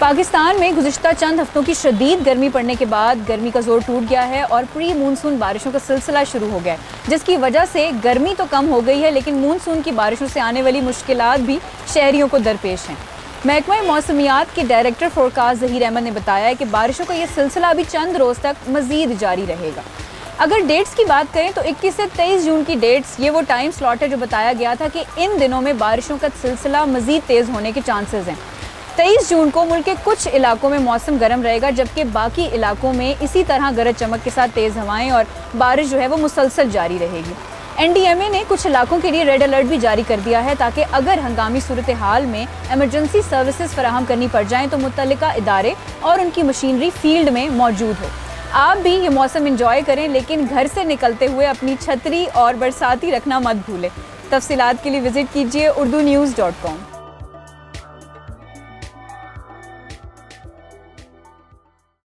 पाकिस्तान में गुज़िश्ता चंद हफ्तों की शदीद गर्मी पड़ने के बाद गर्मी का जोर टूट गया है और प्री मानसून बारिशों का सिलसिला शुरू हो गया है, जिसकी वजह से गर्मी तो कम हो गई है, लेकिन मानसून की बारिशों से आने वाली मुश्किलात भी शहरियों को दरपेश हैं। महकमा मौसमियात के डायरेक्टर फोरकास्ट ज़हीर अहमद ने बताया है कि बारिशों का ये सिलसिला अभी चंद रोज़ तक मज़ीद जारी रहेगा। अगर डेट्स की बात करें तो 21 से 23 जून की डेट्स, ये वो टाइम स्लॉट है जो बताया गया था कि इन दिनों में बारिशों का सिलसिला मज़ीद तेज़ होने के चांसेस हैं। 23 जून को मुल्क के कुछ इलाकों में मौसम गर्म रहेगा, जबकि बाकी इलाकों में इसी तरह गरज चमक के साथ तेज़ हवाएं और बारिश जो है वो मुसलसल जारी रहेगी। NDMA ने कुछ इलाकों के लिए रेड अलर्ट भी जारी कर दिया है, ताकि अगर हंगामी सूरत हाल में एमरजेंसी सर्विसेज फराहम करनी पड़ जाएँ तो मुतल्लिका इदारे और उनकी मशीनरी फील्ड में मौजूद हो। आप भी ये मौसम इंजॉय करें, लेकिन घर से निकलते हुए अपनी छतरी और बरसाती रखना मत भूलें। तफसीलात के लिए विजिट कीजिए urdunews.com।